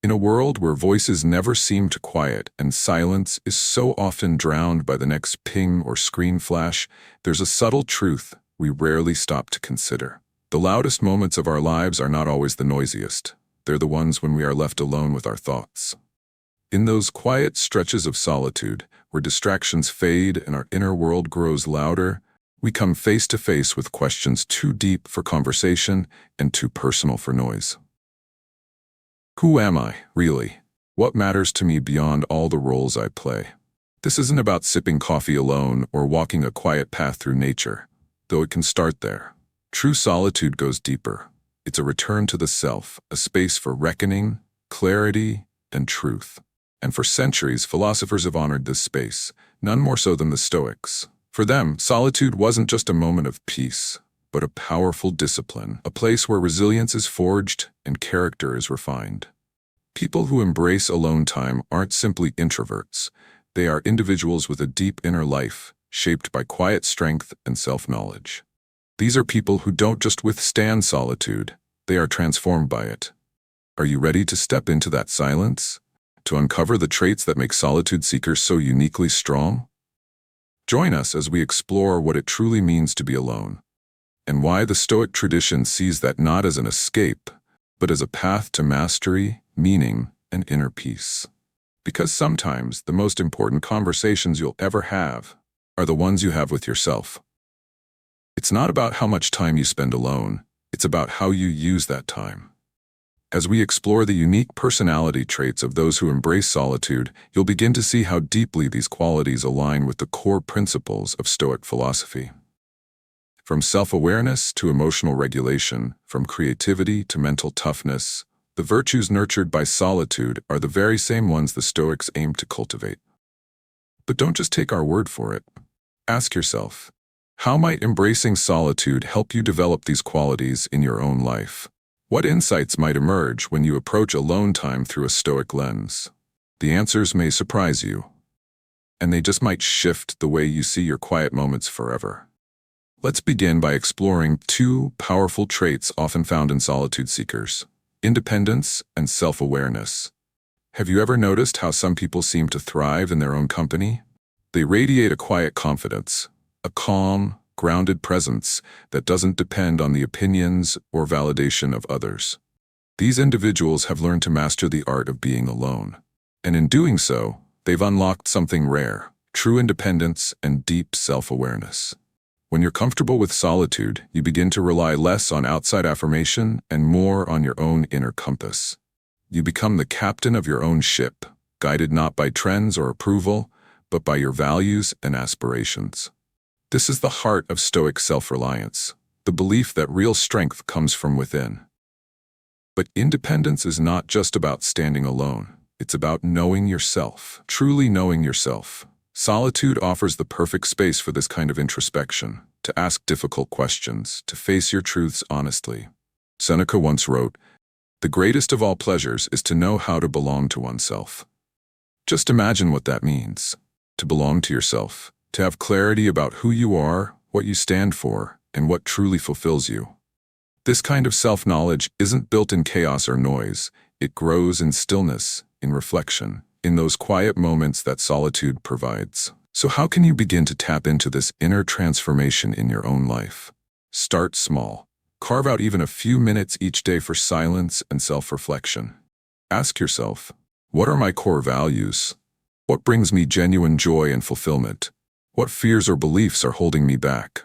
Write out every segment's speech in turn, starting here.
In a world where voices never seem to quiet and silence is so often drowned by the next ping or screen flash, there's a subtle truth we rarely stop to consider. The loudest moments of our lives are not always the noisiest. They're the ones when we are left alone with our thoughts. In those quiet stretches of solitude, where distractions fade and our inner world grows louder, we come face to face with questions too deep for conversation and too personal for noise. Who am I, really? What matters to me beyond all the roles I play? This isn't about sipping coffee alone or walking a quiet path through nature, though it can start there. True solitude goes deeper. It's a return to the self, a space for reckoning, clarity, and truth. And for centuries, philosophers have honored this space, none more so than the Stoics. For them, solitude wasn't just a moment of peace, but a powerful discipline, a place where resilience is forged and character is refined. People who embrace alone time aren't simply introverts. They are individuals with a deep inner life, shaped by quiet strength and self-knowledge. These are people who don't just withstand solitude, they are transformed by it. Are you ready to step into that silence? To uncover the traits that make solitude seekers so uniquely strong? Join us as we explore what it truly means to be alone, and why the Stoic tradition sees that not as an escape, but as a path to mastery, meaning, and inner peace. Because sometimes the most important conversations you'll ever have are the ones you have with yourself. It's not about how much time you spend alone, it's about how you use that time. As we explore the unique personality traits of those who embrace solitude, you'll begin to see how deeply these qualities align with the core principles of Stoic philosophy. From self-awareness to emotional regulation, from creativity to mental toughness, the virtues nurtured by solitude are the very same ones the Stoics aim to cultivate. But don't just take our word for it. Ask yourself, how might embracing solitude help you develop these qualities in your own life? What insights might emerge when you approach alone time through a Stoic lens? The answers may surprise you, and they just might shift the way you see your quiet moments forever. Let's begin by exploring two powerful traits often found in solitude seekers: independence and self-awareness. Have you ever noticed how some people seem to thrive in their own company? They radiate a quiet confidence, a calm, grounded presence that doesn't depend on the opinions or validation of others. These individuals have learned to master the art of being alone. And in doing so, they've unlocked something rare: true independence and deep self-awareness. When you're comfortable with solitude, you begin to rely less on outside affirmation and more on your own inner compass. You become the captain of your own ship, guided not by trends or approval, but by your values and aspirations. This is the heart of Stoic self-reliance, the belief that real strength comes from within. But independence is not just about standing alone. It's about knowing yourself, truly knowing yourself. Solitude offers the perfect space for this kind of introspection, to ask difficult questions, to face your truths honestly. Seneca once wrote, "The greatest of all pleasures is to know how to belong to oneself." Just imagine what that means, to belong to yourself. To have clarity about who you are, what you stand for, and what truly fulfills you. This kind of self-knowledge isn't built in chaos or noise. It grows in stillness, in reflection, in those quiet moments that solitude provides. So how can you begin to tap into this inner transformation in your own life? Start small. Carve out even a few minutes each day for silence and self-reflection. Ask yourself, what are my core values? What brings me genuine joy and fulfillment? What fears or beliefs are holding me back?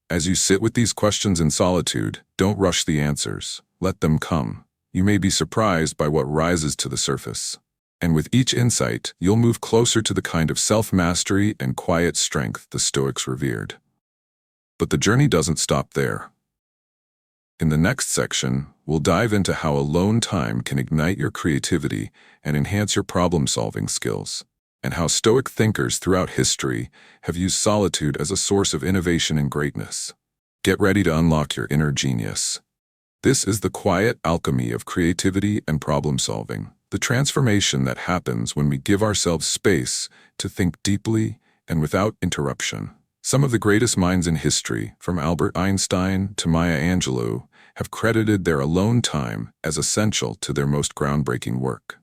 As you sit with these questions in solitude, don't rush the answers. Let them come. You may be surprised by what rises to the surface. And with each insight, you'll move closer to the kind of self-mastery and quiet strength the Stoics revered. But the journey doesn't stop there. In the next section, we'll dive into how alone time can ignite your creativity and enhance your problem-solving skills, and how Stoic thinkers throughout history have used solitude as a source of innovation and greatness. Get ready to unlock your inner genius. This is the quiet alchemy of creativity and problem-solving, the transformation that happens when we give ourselves space to think deeply and without interruption. Some of the greatest minds in history, from Albert Einstein to Maya Angelou, have credited their alone time as essential to their most groundbreaking work.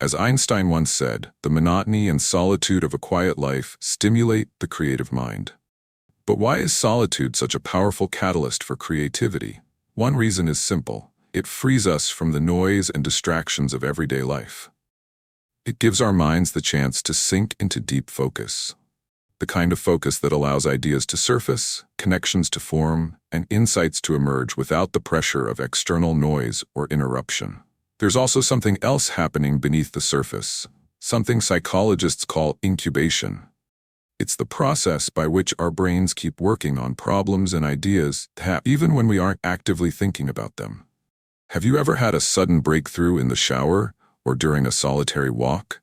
As Einstein once said, the monotony and solitude of a quiet life stimulate the creative mind. But why is solitude such a powerful catalyst for creativity? One reason is simple. It frees us from the noise and distractions of everyday life. It gives our minds the chance to sink into deep focus. The kind of focus that allows ideas to surface, connections to form, and insights to emerge without the pressure of external noise or interruption. There's also something else happening beneath the surface, something psychologists call incubation. It's the process by which our brains keep working on problems and ideas, even when we aren't actively thinking about them. Have you ever had a sudden breakthrough in the shower or during a solitary walk?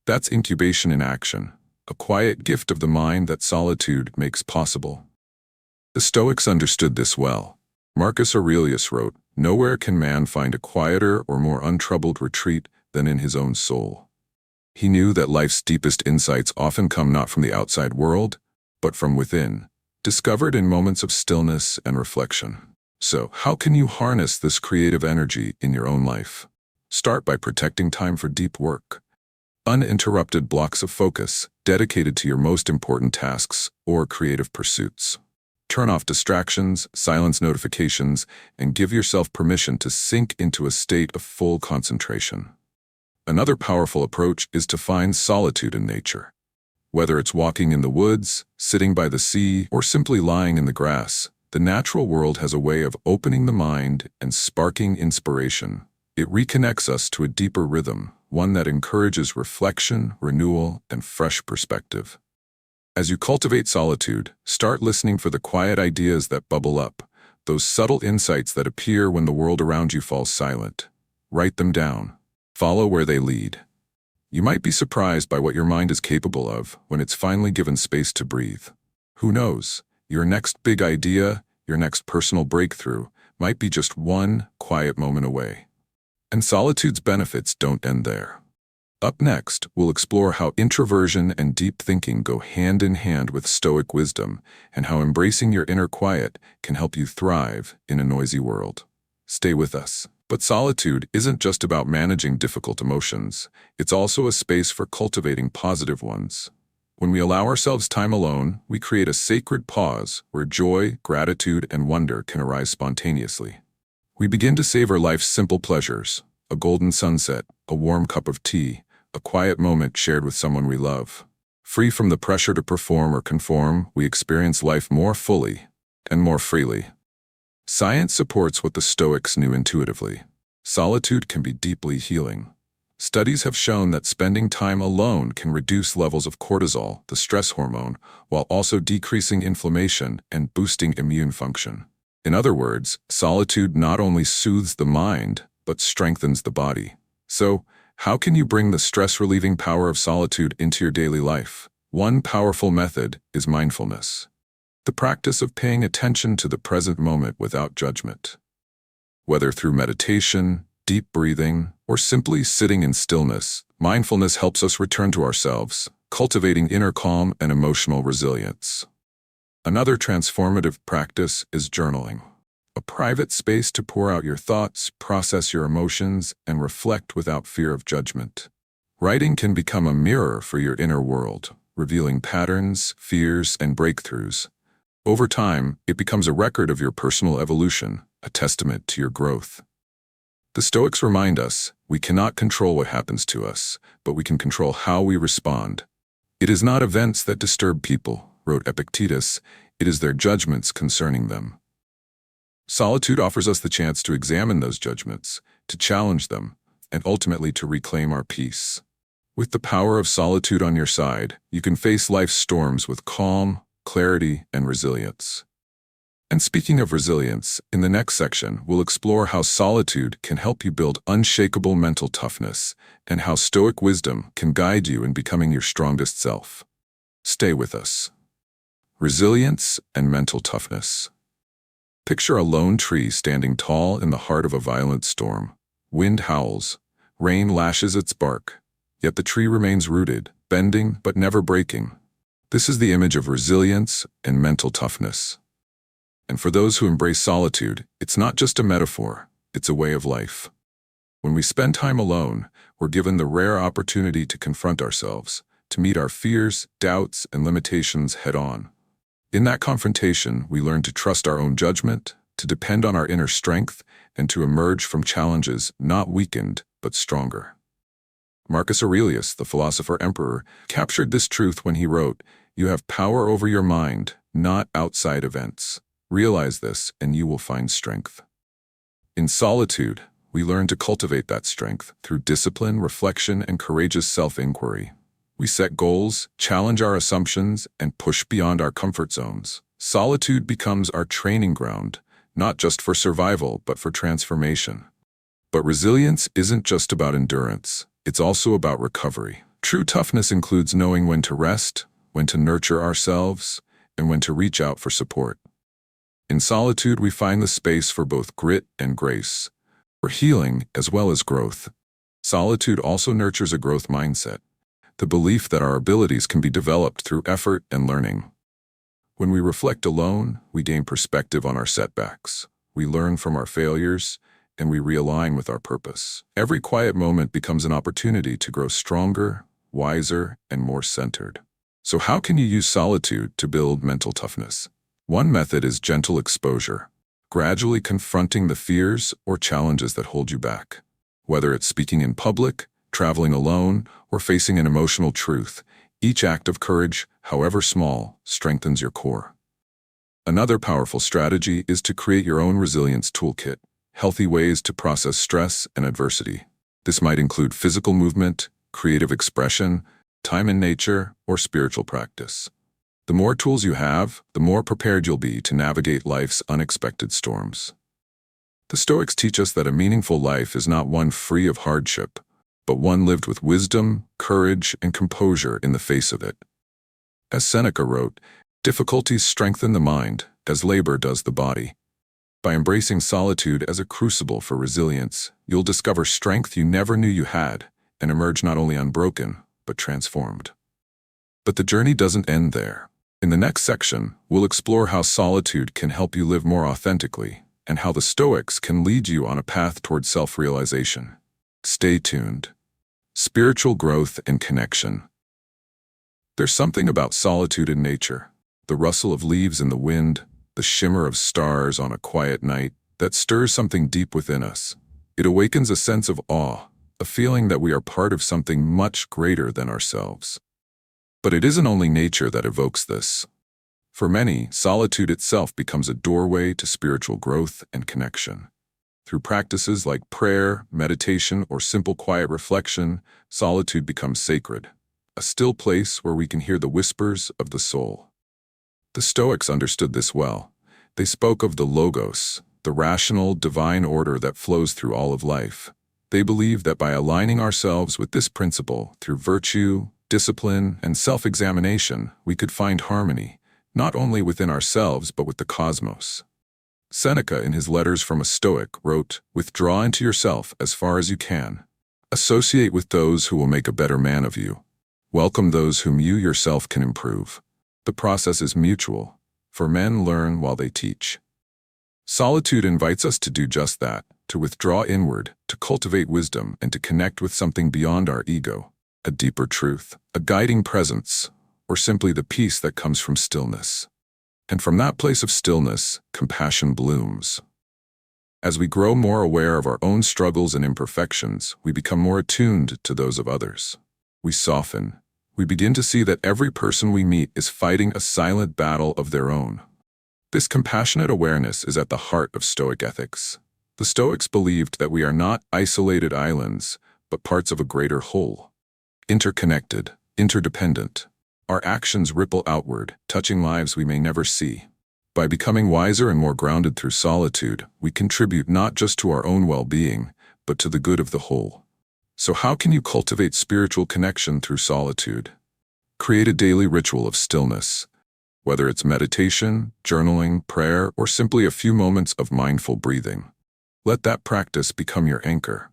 That's incubation in action, a quiet gift of the mind that solitude makes possible. The Stoics understood this well. Marcus Aurelius wrote, "Nowhere can man find a quieter or more untroubled retreat than in his own soul." He knew that life's deepest insights often come not from the outside world, but from within, discovered in moments of stillness and reflection. So, how can you harness this creative energy in your own life? Start by protecting time for deep work. Uninterrupted blocks of focus, dedicated to your most important tasks or creative pursuits. Turn off distractions, silence notifications, and give yourself permission to sink into a state of full concentration. Another powerful approach is to find solitude in nature. Whether it's walking in the woods, sitting by the sea, or simply lying in the grass, the natural world has a way of opening the mind and sparking inspiration. It reconnects us to a deeper rhythm, one that encourages reflection, renewal, and fresh perspective. As you cultivate solitude, start listening for the quiet ideas that bubble up, those subtle insights that appear when the world around you falls silent. Write them down. Follow where they lead. You might be surprised by what your mind is capable of when it's finally given space to breathe. Who knows? Your next big idea, your next personal breakthrough, might be just one quiet moment away. And solitude's benefits don't end there. Up next, we'll explore how introversion and deep thinking go hand in hand with Stoic wisdom, and how embracing your inner quiet can help you thrive in a noisy world. Stay with us. But solitude isn't just about managing difficult emotions. It's also a space for cultivating positive ones. When we allow ourselves time alone, we create a sacred pause where joy, gratitude, and wonder can arise spontaneously. We begin to savor life's simple pleasures: a golden sunset, a warm cup of tea, a quiet moment shared with someone we love. Free from the pressure to perform or conform, we experience life more fully and more freely. Science supports what the Stoics knew intuitively. Solitude can be deeply healing. Studies have shown that spending time alone can reduce levels of cortisol, the stress hormone, while also decreasing inflammation and boosting immune function. In other words, solitude not only soothes the mind, but strengthens the body. So, how can you bring the stress-relieving power of solitude into your daily life? One powerful method is mindfulness. The practice of paying attention to the present moment without judgment. Whether through meditation, deep breathing, or simply sitting in stillness, mindfulness helps us return to ourselves, cultivating inner calm and emotional resilience. Another transformative practice is journaling. A private space to pour out your thoughts, process your emotions, and reflect without fear of judgment. Writing can become a mirror for your inner world, revealing patterns, fears, and breakthroughs. Over time, it becomes a record of your personal evolution, a testament to your growth. The Stoics remind us, we cannot control what happens to us, but we can control how we respond. It is not events that disturb people, wrote Epictetus, it is their judgments concerning them. Solitude offers us the chance to examine those judgments, to challenge them, and ultimately to reclaim our peace. With the power of solitude on your side, you can face life's storms with calm, clarity, and resilience. And speaking of resilience, in the next section, we'll explore how solitude can help you build unshakable mental toughness and how Stoic wisdom can guide you in becoming your strongest self. Stay with us. Resilience and mental toughness. Picture a lone tree standing tall in the heart of a violent storm. Wind howls, rain lashes its bark, yet the tree remains rooted, bending but never breaking. This is the image of resilience and mental toughness. And for those who embrace solitude, it's not just a metaphor, it's a way of life. When we spend time alone, we're given the rare opportunity to confront ourselves, to meet our fears, doubts, and limitations head-on. In that confrontation, we learn to trust our own judgment, to depend on our inner strength, and to emerge from challenges not weakened, but stronger. Marcus Aurelius, the philosopher-emperor, captured this truth when he wrote, "You have power over your mind, not outside events. Realize this, and you will find strength." In solitude, we learn to cultivate that strength through discipline, reflection, and courageous self-inquiry. We set goals, challenge our assumptions, and push beyond our comfort zones. Solitude becomes our training ground, not just for survival, but for transformation. But resilience isn't just about endurance. It's also about recovery. True toughness includes knowing when to rest, when to nurture ourselves, and when to reach out for support. In solitude, we find the space for both grit and grace, for healing as well as growth. Solitude also nurtures a growth mindset, the belief that our abilities can be developed through effort and learning. When we reflect alone, we gain perspective on our setbacks. We learn from our failures, and we realign with our purpose. Every quiet moment becomes an opportunity to grow stronger, wiser, and more centered. So how can you use solitude to build mental toughness? One method is gentle exposure, gradually confronting the fears or challenges that hold you back. Whether it's speaking in public, traveling alone, or facing an emotional truth, each act of courage, however small, strengthens your core. Another powerful strategy is to create your own resilience toolkit, healthy ways to process stress and adversity. This might include physical movement, creative expression, time in nature, or spiritual practice. The more tools you have, the more prepared you'll be to navigate life's unexpected storms. The Stoics teach us that a meaningful life is not one free of hardship, but one lived with wisdom, courage, and composure in the face of it. As Seneca wrote, "Difficulties strengthen the mind, as labor does the body." By embracing solitude as a crucible for resilience, you'll discover strength you never knew you had, and emerge not only unbroken, but transformed. But the journey doesn't end there. In the next section, we'll explore how solitude can help you live more authentically, and how the Stoics can lead you on a path toward self-realization. Stay tuned. Spiritual growth and connection. There's something about solitude in nature, the rustle of leaves in the wind, the shimmer of stars on a quiet night, that stirs something deep within us. It awakens a sense of awe, a feeling that we are part of something much greater than ourselves. But it isn't only nature that evokes this. For many, solitude itself becomes a doorway to spiritual growth and connection. Through practices like prayer, meditation, or simple quiet reflection, solitude becomes sacred, a still place where we can hear the whispers of the soul. The Stoics understood this well. They spoke of the logos, the rational, divine order that flows through all of life. They believed that by aligning ourselves with this principle through virtue, discipline, and self-examination, we could find harmony, not only within ourselves but with the cosmos. Seneca, in his Letters from a Stoic, wrote, "Withdraw into yourself as far as you can. Associate with those who will make a better man of you. Welcome those whom you yourself can improve." The process is mutual, for men learn while they teach. Solitude invites us to do just that, to withdraw inward, to cultivate wisdom, and to connect with something beyond our ego, a deeper truth, a guiding presence, or simply the peace that comes from stillness. And from that place of stillness, compassion blooms. As we grow more aware of our own struggles and imperfections, we become more attuned to those of others. We soften. We begin to see that every person we meet is fighting a silent battle of their own. This compassionate awareness is at the heart of Stoic ethics. The Stoics believed that we are not isolated islands, but parts of a greater whole. Interconnected, interdependent. Our actions ripple outward, touching lives we may never see. By becoming wiser and more grounded through solitude, we contribute not just to our own well-being, but to the good of the whole. So how can you cultivate spiritual connection through solitude? Create a daily ritual of stillness. Whether it's meditation, journaling, prayer, or simply a few moments of mindful breathing. Let that practice become your anchor.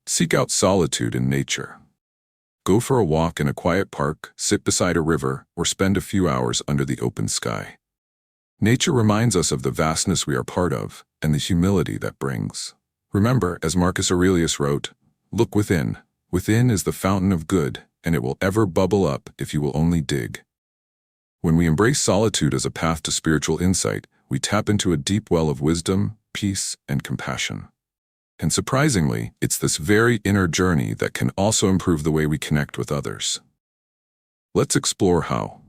Seek out solitude in nature. Go for a walk in a quiet park, sit beside a river, or spend a few hours under the open sky. Nature reminds us of the vastness we are part of, and the humility that brings. Remember, as Marcus Aurelius wrote, "Look within. Within is the fountain of good, and it will ever bubble up if you will only dig. When we embrace solitude as a path to spiritual insight, we tap into a deep well of wisdom, peace, and compassion. And surprisingly, it's this very inner journey that can also improve the way we connect with others. Let's explore how.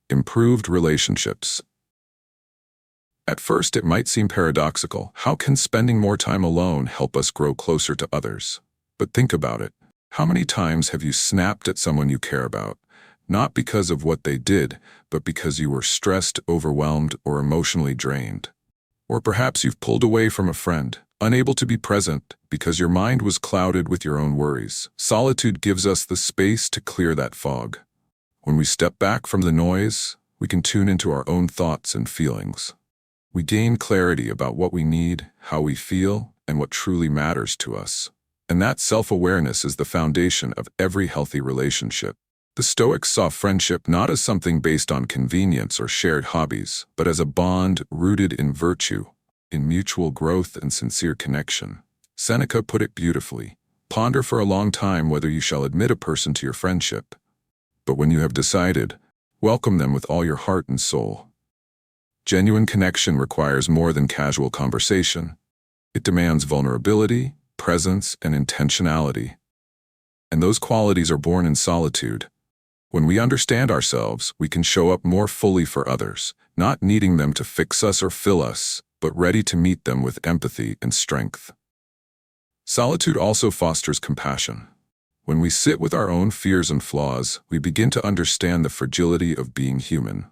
Improved relationships. At first, it might seem paradoxical. How can spending more time alone help us grow closer to others? But think about it. How many times have you snapped at someone you care about, not because of what they did, but because you were stressed, overwhelmed, or emotionally drained? Or perhaps you've pulled away from a friend, unable to be present because your mind was clouded with your own worries. Solitude gives us the space to clear that fog. When we step back from the noise, we can tune into our own thoughts and feelings. We gain clarity about what we need, how we feel, and what truly matters to us. And that self-awareness is the foundation of every healthy relationship. The Stoics saw friendship not as something based on convenience or shared hobbies, but as a bond rooted in virtue, in mutual growth and sincere connection. Seneca put it beautifully: ponder for a long time whether you shall admit a person to your friendship. But when you have decided, welcome them with all your heart and soul. Genuine connection requires more than casual conversation. It demands vulnerability, presence, and intentionality. And those qualities are born in solitude. When we understand ourselves, we can show up more fully for others, not needing them to fix us or fill us, but ready to meet them with empathy and strength. Solitude also fosters compassion. When we sit with our own fears and flaws, we begin to understand the fragility of being human.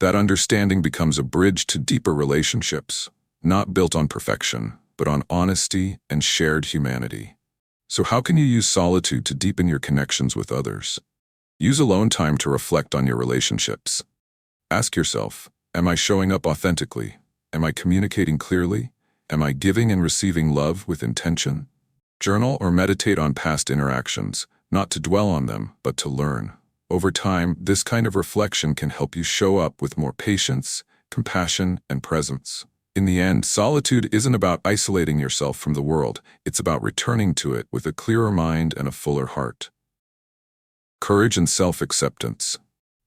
That understanding becomes a bridge to deeper relationships, not built on perfection, but on honesty and shared humanity. So how can you use solitude to deepen your connections with others? Use alone time to reflect on your relationships. Ask yourself, am I showing up authentically? Am I communicating clearly? Am I giving and receiving love with intention? Journal or meditate on past interactions, not to dwell on them, but to learn. Over time, this kind of reflection can help you show up with more patience, compassion, and presence. In the end, solitude isn't about isolating yourself from the world. It's about returning to it with a clearer mind and a fuller heart. Courage and self-acceptance.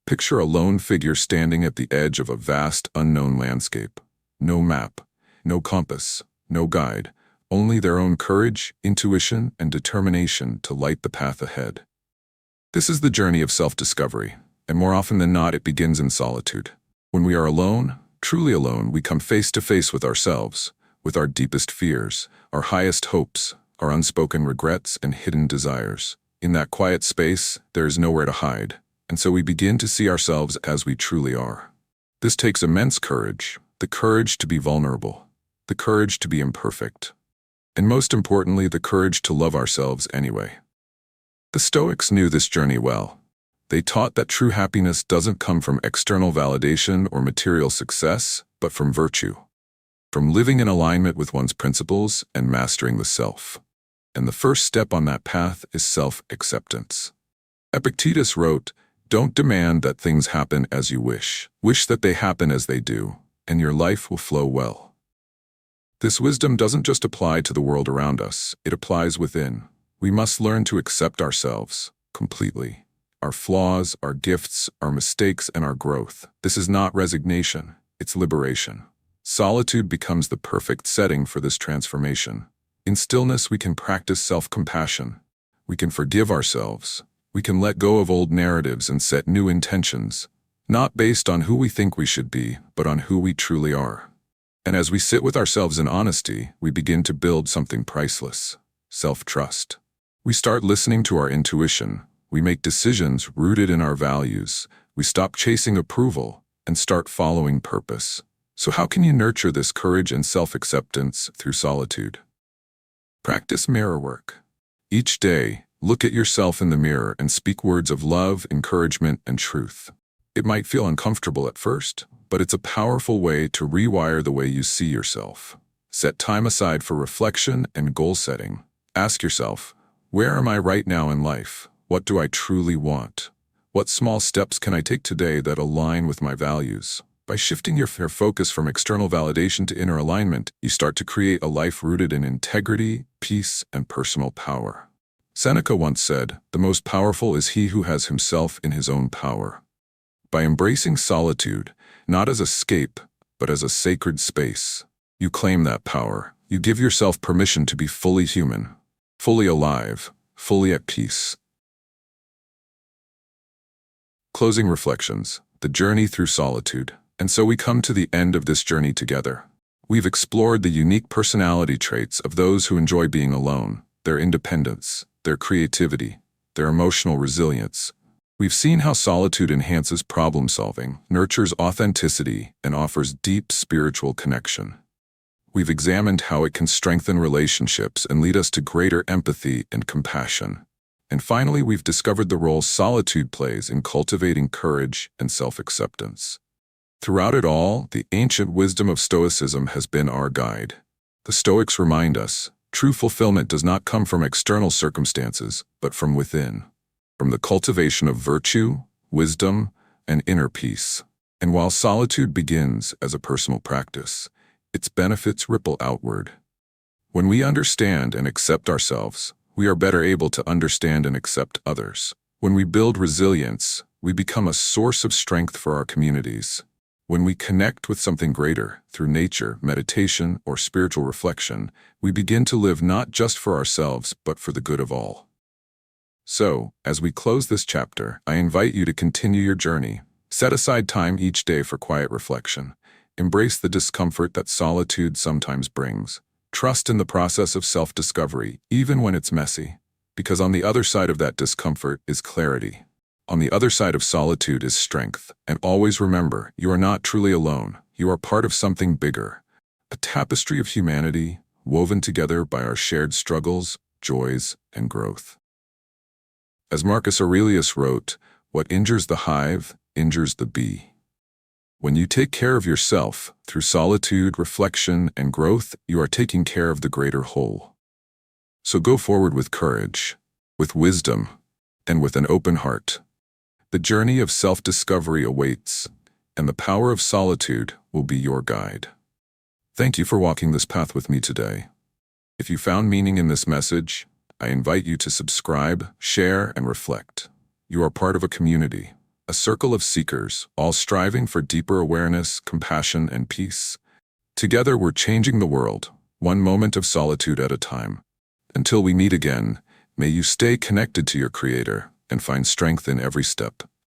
Picture a lone figure standing at the edge of a vast, unknown landscape. No map, no compass, no guide, only their own courage, intuition, and determination to light the path ahead. This is the journey of self-discovery, and more often than not, it begins in solitude. When we are alone, truly alone, we come face to face with ourselves, with our deepest fears, our highest hopes, our unspoken regrets, and hidden desires. In that quiet space, there is nowhere to hide, and so we begin to see ourselves as we truly are. This takes immense courage, the courage to be vulnerable, the courage to be imperfect, and most importantly, the courage to love ourselves anyway. The Stoics knew this journey well. They taught that true happiness doesn't come from external validation or material success, but from virtue, from living in alignment with one's principles and mastering the self. And the first step on that path is self-acceptance. Epictetus wrote, "Don't demand that things happen as you wish. Wish that they happen as they do, and your life will flow well." This wisdom doesn't just apply to the world around us, it applies within. We must learn to accept ourselves completely. Our flaws, our gifts, our mistakes, and our growth. This is not resignation, it's liberation. Solitude becomes the perfect setting for this transformation. In stillness, we can practice self-compassion. We can forgive ourselves. We can let go of old narratives and set new intentions, not based on who we think we should be, but on who we truly are. And as we sit with ourselves in honesty, we begin to build something priceless: self-trust. We start listening to our intuition. We make decisions rooted in our values. We stop chasing approval and start following purpose. So how can you nurture this courage and self-acceptance through solitude? Practice mirror work. Each day, look at yourself in the mirror and speak words of love, encouragement, and truth. It might feel uncomfortable at first, but it's a powerful way to rewire the way you see yourself. Set time aside for reflection and goal setting. Ask yourself, where am I right now in life? What do I truly want? What small steps can I take today that align with my values? By shifting your focus from external validation to inner alignment, you start to create a life rooted in integrity, peace, and personal power. Seneca once said, "The most powerful is he who has himself in his own power." By embracing solitude, not as escape, but as a sacred space, you claim that power. You give yourself permission to be fully human, fully alive, fully at peace. Closing reflections, the journey through solitude. And so we come to the end of this journey together. We've explored the unique personality traits of those who enjoy being alone, their independence, their creativity, their emotional resilience. We've seen how solitude enhances problem-solving, nurtures authenticity, and offers deep spiritual connection. We've examined how it can strengthen relationships and lead us to greater empathy and compassion. And finally, we've discovered the role solitude plays in cultivating courage and self-acceptance. Throughout it all, the ancient wisdom of Stoicism has been our guide. The Stoics remind us, true fulfillment does not come from external circumstances, but from within, from the cultivation of virtue, wisdom, and inner peace. And while solitude begins as a personal practice, its benefits ripple outward. When we understand and accept ourselves, we are better able to understand and accept others. When we build resilience, we become a source of strength for our communities. When we connect with something greater, through nature, meditation, or spiritual reflection, we begin to live not just for ourselves, but for the good of all. So, as we close this chapter, I invite you to continue your journey. Set aside time each day for quiet reflection. Embrace the discomfort that solitude sometimes brings. Trust in the process of self-discovery, even when it's messy, because on the other side of that discomfort is clarity. On the other side of solitude is strength, and always remember, you are not truly alone. You are part of something bigger, a tapestry of humanity woven together by our shared struggles, joys, and growth. As Marcus Aurelius wrote, "What injures the hive injures the bee." When you take care of yourself through solitude, reflection, and growth, you are taking care of the greater whole. So go forward with courage, with wisdom, and with an open heart. The journey of self-discovery awaits, and the power of solitude will be your guide. Thank you for walking this path with me today. If you found meaning in this message, I invite you to subscribe, share, and reflect. You are part of a community, a circle of seekers, all striving for deeper awareness, compassion, and peace. Together we're changing the world, one moment of solitude at a time. Until we meet again, may you stay connected to your Creator and find strength in every step.